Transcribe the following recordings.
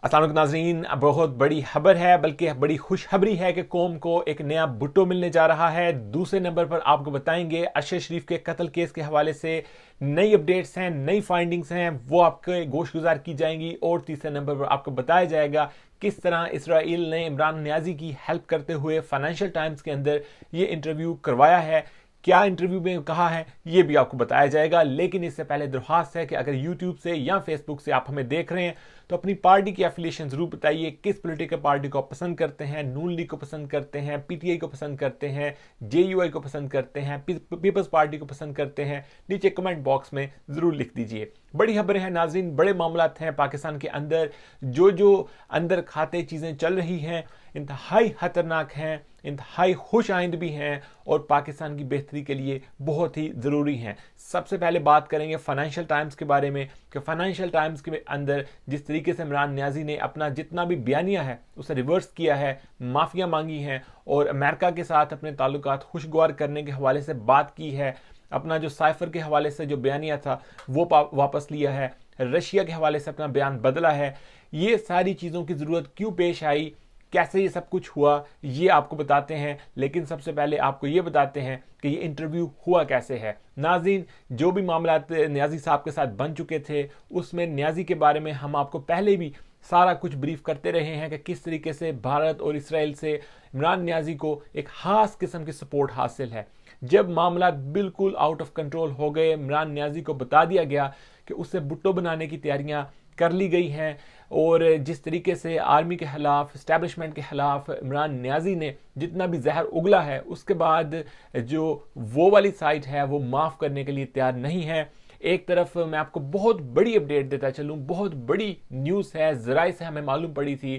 अस्सलाम वालेकुम नाज़रीन, बहुत बड़ी खबर है, बल्कि बड़ी खुशखबरी है कि कौम को एक नया भुट्टो मिलने जा रहा है। दूसरे नंबर पर आपको बताएंगे अरशद शरीफ के कत्ल केस के हवाले से नई अपडेट्स हैं, नई फाइंडिंग्स हैं, वो आपके गोशगुजार की जाएंगी। और तीसरे नंबर पर आपको बताया जाएगा किस तरह इसराइल ने इमरान नियाजी की हेल्प करते हुए फाइनेंशियल टाइम्स के अंदर ये इंटरव्यू करवाया है। क्या इंटरव्यू में कहा है ये भी आपको बताया जाएगा। लेकिन इससे पहले दरख्वास्त है कि अगर यूट्यूब से या फेसबुक से आप हमें देख रहे हैं तो अपनी पार्टी की एफिलिएशन जरूर बताइए, किस पॉलिटिकल पार्टी को आप पसंद करते हैं। नून लीग को पसंद करते हैं, पीटीआई को पसंद करते हैं, जेयूआई को पसंद करते हैं, पीपल्स पार्टी को पसंद करते हैं। नीचे कमेंट बॉक्स में जरूर लिख दीजिए। बड़ी खबरें हैं नाज़रीन, बड़े मामलात हैं पाकिस्तान के अंदर। जो अंदर खाते चीज़ें चल रही हैं इंतहाई खतरनाक हैं, इंतहाई खुश आइंद भी हैं और पाकिस्तान की बेहतरी के लिए बहुत ही ज़रूरी हैं। सबसे पहले बात करेंगे फाइनेंशियल टाइम्स के बारे में कि फाइनेंशियल टाइम्स के अंदर जिस तरीके से इमरान नियाजी ने अपना जितना भी बयानिया है उसे रिवर्स किया है, माफ़िया मांगी हैं और अमेरिका के साथ अपने ताल्लुकात खुशगवार करने के हवाले से बात की है, अपना जो साइफर के हवाले से जो बयानिया था वो वापस लिया है, रशिया के हवाले से अपना बयान बदला है। ये सारी चीज़ों की ज़रूरत क्यों पेश आई, कैसे ये सब कुछ हुआ, ये आपको बताते हैं। लेकिन सबसे पहले आपको ये बताते हैं कि ये इंटरव्यू हुआ कैसे है। नाज़रीन, जो भी मामला नियाजी साहब के साथ बन चुके थे उसमें नियाजी के बारे में हम आपको पहले भी सारा कुछ ब्रीफ करते रहे हैं कि किस तरीके से भारत और इसराइल से इमरान नियाजी को एक खास किस्म की सपोर्ट हासिल है। जब मामला बिल्कुल आउट ऑफ कंट्रोल हो गए, इमरान नियाजी को बता दिया गया कि उससे भुट्टो बनाने की तैयारियां कर ली गई हैं और जिस तरीके से आर्मी के खिलाफ, इस्टेब्लिशमेंट के खिलाफ इमरान नियाजी ने जितना भी जहर उगला है, उसके बाद जो वो वाली साइड है वो माफ़ करने के लिए तैयार नहीं है। एक तरफ मैं आपको बहुत बड़ी अपडेट देता चलूँ, बहुत बड़ी न्यूज़ है, ज़राए से हमें मालूम पड़ी थी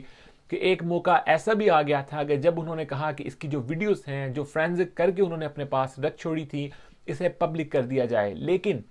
कि एक मौका ऐसा भी आ गया था कि जब उन्होंने कहा कि इसकी जो वीडियोस हैं, जो फ्रेंजिक करके उन्होंने अपने पास रख छोड़ी थी, इसे पब्लिक कर दिया जाए। लेकिन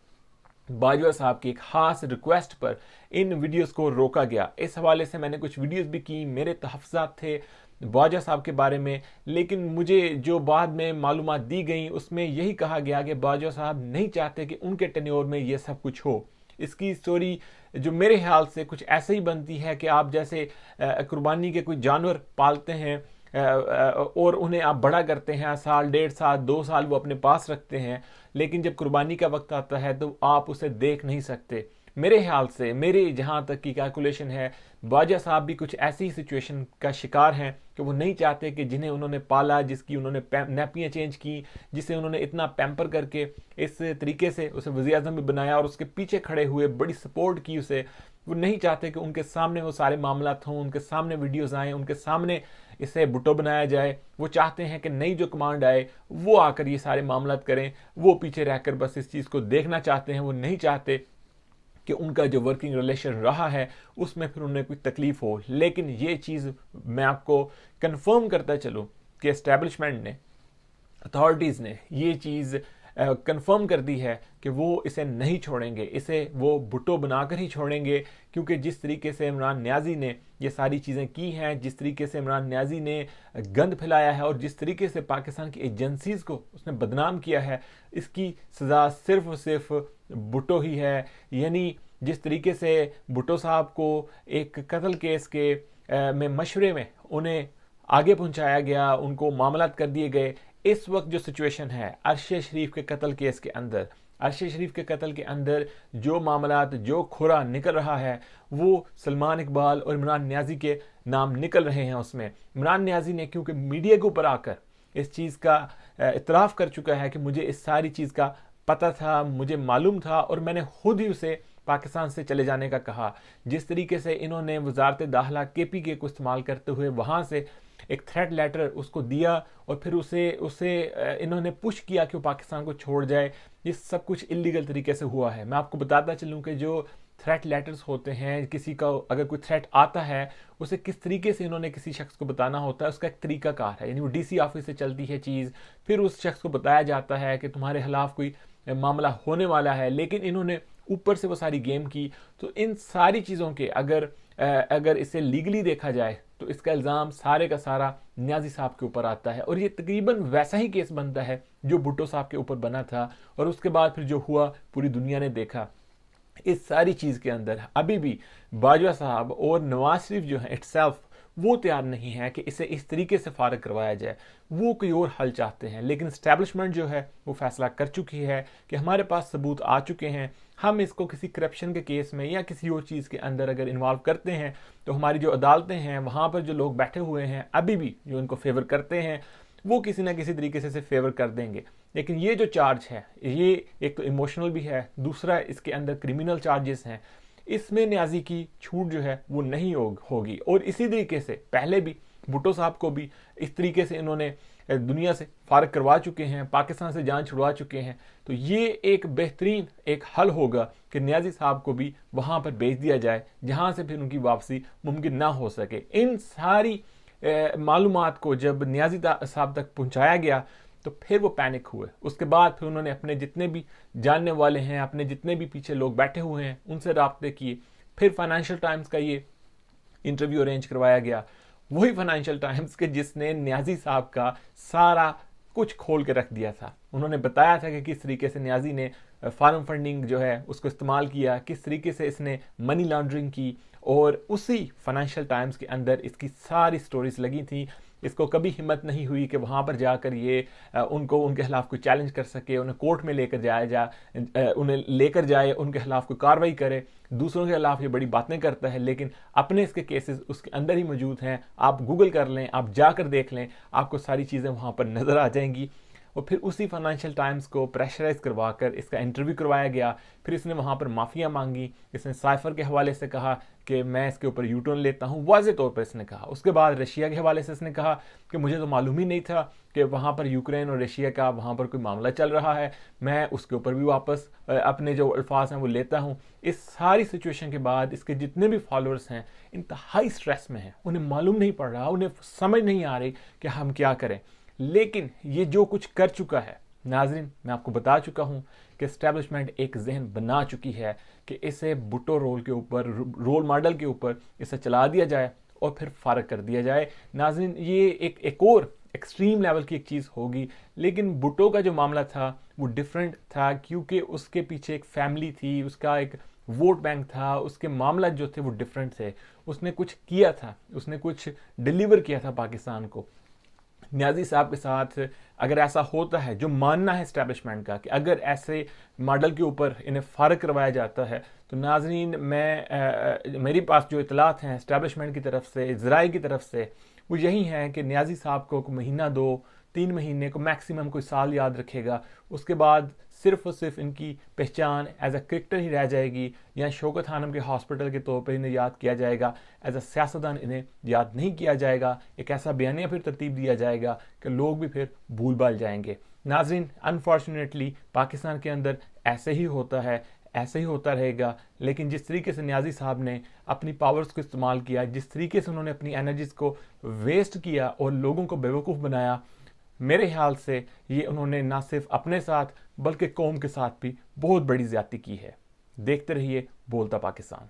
बाजवा साहब की एक खास रिक्वेस्ट पर इन वीडियोस को रोका गया। इस हवाले से मैंने कुछ वीडियोस भी की, मेरे तहफ़्ज़ात थे बाजवा साहब के बारे में। लेकिन मुझे जो बाद में मालूमात दी गई उसमें यही कहा गया कि बाजवा साहब नहीं चाहते कि उनके टेन्योर में ये सब कुछ हो। इसकी स्टोरी जो मेरे ख्याल से कुछ ऐसे ही बनती है कि आप जैसे कुर्बानी के कोई जानवर पालते हैं और उन्हें आप बड़ा करते हैं, साल, 1.5 साल, 2 साल वो अपने पास रखते हैं, लेकिन जब कुर्बानी का वक्त आता है तो आप उसे देख नहीं सकते। मेरे ख्याल से, मेरे जहाँ तक की कैलकुलेशन है, बाजा साहब भी कुछ ऐसी सिचुएशन का शिकार हैं कि वो नहीं चाहते कि जिन्हें उन्होंने पाला, जिसकी उन्होंने नैपियाँ चेंज की, जिसे उन्होंने इतना पैम्पर करके इस तरीके से उसे वज़ीर आज़म भी बनाया और उसके पीछे खड़े हुए बड़ी सपोर्ट की उसे, वो नहीं चाहते कि उनके सामने वो सारे मामला हों, उनके सामने वीडियोज़ आएँ, उनके सामने इसे भुट्टो बनाया जाए। वो चाहते हैं कि नई जो कमांड आए वो आकर ये सारे मामला करें, वो पीछे रहकर बस इस चीज़ को देखना चाहते हैं। वो नहीं चाहते कि उनका जो वर्किंग रिलेशन रहा है उसमें फिर उन्हें कोई तकलीफ हो। लेकिन ये चीज़ मैं आपको कंफर्म करता चलूँ कि एस्टेब्लिशमेंट ने, अथॉरिटीज़ ने ये चीज़ कंफर्म कर दी है कि वो इसे नहीं छोड़ेंगे, इसे वो भुट्टो बनाकर ही छोड़ेंगे। क्योंकि जिस तरीके से इमरान नियाजी ने ये सारी चीज़ें की हैं, जिस तरीके से इमरान नियाजी ने गंद फैलाया है और जिस तरीके से पाकिस्तान की एजेंसीज़ को उसने बदनाम किया है, इसकी सज़ा सिर्फ और सिर्फ भुट्टो ही है। यानी जिस तरीके से भुट्टो साहब को एक कत्ल केस के में मशवरे में उन्हें आगे पहुंचाया गया, उनको मामलात कर दिए गए। इस वक्त जो सिचुएशन है अरशद शरीफ के कत्ल केस के अंदर, अरशद शरीफ के कत्ल के अंदर जो मामलात, जो खुरा निकल रहा है वो सलमान इकबाल और इमरान नियाजी के नाम निकल रहे हैं। उसमें इमरान नियाजी ने क्योंकि मीडिया के ऊपर आकर इस चीज़ का इतराफ़ कर चुका है कि मुझे इस सारी चीज़ का पता था, मुझे मालूम था और मैंने खुद ही उसे पाकिस्तान से चले जाने का कहा। जिस तरीके से इन्होंने वजारत दाखिला KPK को इस्तेमाल करते हुए वहाँ से एक थ्रेट लेटर उसको दिया और फिर उसे उसे इन्होंने पुश किया कि वो पाकिस्तान को छोड़ जाए, ये सब कुछ इलीगल तरीके से हुआ है। मैं आपको बताता चलूँ कि जो थ्रेट लेटर्स होते हैं, किसी का अगर कोई थ्रेट आता है उसे किस तरीके से इन्होंने किसी शख्स को बताना होता है, उसका एक तरीका कार है। यानी वो DC ऑफिस से चलती है चीज़, फिर उस शख्स को बताया जाता है कि तुम्हारे खिलाफ कोई मामला होने वाला है। लेकिन इन्होंने ऊपर से वो सारी गेम की। तो इन सारी चीज़ों के अगर इसे लीगली देखा जाए तो इसका इल्ज़ाम सारे का सारा नियाजी साहब के ऊपर आता है और ये तकरीबन वैसा ही केस बनता है जो भुट्टो साहब के ऊपर बना था और उसके बाद फिर जो हुआ पूरी दुनिया ने देखा। इस सारी चीज़ के अंदर अभी भी बाजवा साहब और नवाज शरीफ जो है इटसेल्फ वो तैयार नहीं है कि इसे इस तरीके से फारग करवाया जाए, वो कोई और हल चाहते हैं। लेकिन इस्टेब्लिशमेंट जो है वो फैसला कर चुकी है कि हमारे पास सबूत आ चुके हैं, हम इसको किसी करप्शन के केस में या किसी और चीज़ के अंदर अगर इन्वॉल्व करते हैं तो हमारी जो अदालतें हैं वहाँ पर जो लोग बैठे हुए हैं अभी भी जो इनको फेवर करते हैं वो किसी ना किसी तरीके से इसे फेवर कर देंगे। लेकिन ये जो चार्ज है ये एक तो इमोशनल भी है, दूसरा इसके अंदर क्रिमिनल चार्जेस हैं, इसमें न्याजी की छूट जो है वो नहीं होगी। और इसी तरीके से पहले भी भुट्टो साहब को भी इस तरीके से इन्होंने दुनिया से फारग करवा चुके हैं, पाकिस्तान से जान छुड़वा चुके हैं। तो ये एक बेहतरीन एक हल होगा कि न्याजी साहब को भी वहाँ पर भेज दिया जाए जहाँ से फिर उनकी वापसी मुमकिन ना हो सके। इन सारी मालूमात को जब न्याजी साहब तक पहुँचाया गया तो फिर वो पैनिक हुए। उसके बाद फिर उन्होंने अपने जितने भी जानने वाले हैं, अपने जितने भी पीछे लोग बैठे हुए हैं उनसे राब्ते किए। फिर फाइनेंशियल टाइम्स का ये इंटरव्यू अरेंज करवाया गया, वही फाइनेंशियल टाइम्स के जिसने न्याजी साहब का सारा कुछ खोल के रख दिया था। उन्होंने बताया था कि किस तरीके से न्याजी ने फार्म फंडिंग जो है उसको इस्तेमाल किया, किस तरीके से इसने मनी लॉन्ड्रिंग की, और उसी फाइनेंशियल टाइम्स के अंदर इसकी सारी स्टोरीज लगी थी। इसको कभी हिम्मत नहीं हुई कि वहाँ पर जाकर ये उनको उनके खिलाफ कोई चैलेंज कर सके, उन्हें कोर्ट में लेकर उन्हें लेकर जाए, उनके खिलाफ कोई कार्रवाई करे। दूसरों के खिलाफ ये बड़ी बातें करता है लेकिन अपने इसके केसेस उसके अंदर ही मौजूद हैं। आप गूगल कर लें, आप जाकर देख लें, आपको सारी चीज़ें वहाँ पर नज़र आ जाएंगी। और फिर उसी फाइनेंशियल टाइम्स को प्रेशराइज करवाकर इसका इंटरव्यू करवाया गया। फिर इसने वहाँ पर माफ़िया मांगी, इसने साइफर के हवाले से कहा कि मैं इसके ऊपर यूटर्न लेता हूँ, वाज़े तौर पर इसने कहा। उसके बाद रशिया के हवाले से इसने कहा कि मुझे तो मालूम ही नहीं था कि वहाँ पर यूक्रेन और रशिया का वहाँ पर कोई मामला चल रहा है, मैं उसके ऊपर भी वापस अपने जो अल्फाज हैं वो लेता हूँ। इस सारी सिचुएशन के बाद इसके जितने भी फॉलोअर्स हैं इंतहाई स्ट्रेस में हैं, उन्हें मालूम नहीं पड़ रहा, उन्हें समझ नहीं आ रही कि हम क्या करें। लेकिन ये जो कुछ कर चुका है नाजरीन, मैं आपको बता चुका हूँ कि एस्टेब्लिशमेंट एक जहन बना चुकी है कि इसे भुट्टो रोल मॉडल के ऊपर इसे चला दिया जाए और फिर फारग कर दिया जाए। नाजरीन ये एक और एक्सट्रीम लेवल की एक चीज़ होगी, लेकिन भुट्टो का जो मामला था वो डिफरेंट था क्योंकि उसके पीछे एक फैमिली थी, उसका एक वोट बैंक था, उसके मामला जो थे वो डिफरेंट थे। उसने कुछ किया था, उसने कुछ डिलीवर किया था पाकिस्तान को। न्याजी साहब के साथ अगर ऐसा होता है, जो मानना है इस्टेब्लिशमेंट का कि अगर ऐसे मॉडल के ऊपर इन्हें फारग करवाया जाता है, तो नाजरीन मेरे पास जो इतलात हैं इस्टेब्लिशमेंट की तरफ से, ज़राए की तरफ से, वो यही है कि न्याजी साहब को महीना 2-3 महीने को मैक्सिमम कोई साल याद रखेगा। उसके बाद सिर्फ और सिर्फ इनकी पहचान एज अ क्रिकेटर ही रह जाएगी, या शौकत खानम के हॉस्पिटल के तौर पर इन्हें याद किया जाएगा। एज अ सियासतदान इन्हें याद नहीं किया जाएगा। एक ऐसा बयानिया फिर तरतीब दिया जाएगा कि लोग भी फिर भूल भाल जाएंगे। नाजरीन अनफॉर्चुनेटली पाकिस्तान के अंदर ऐसे ही होता है, ऐसे ही होता रहेगा। लेकिन जिस तरीके से न्याजी साहब ने अपनी पावर्स को इस्तेमाल किया, जिस तरीके से उन्होंने अपनी एनर्जीज को वेस्ट किया और लोगों को बेवकूफ़ बनाया, मेरे ख्याल से ये उन्होंने ना सिर्फ अपने साथ बल्कि कौम के साथ भी बहुत बड़ी ज़्यादती की है। देखते रहिए बोलता पाकिस्तान।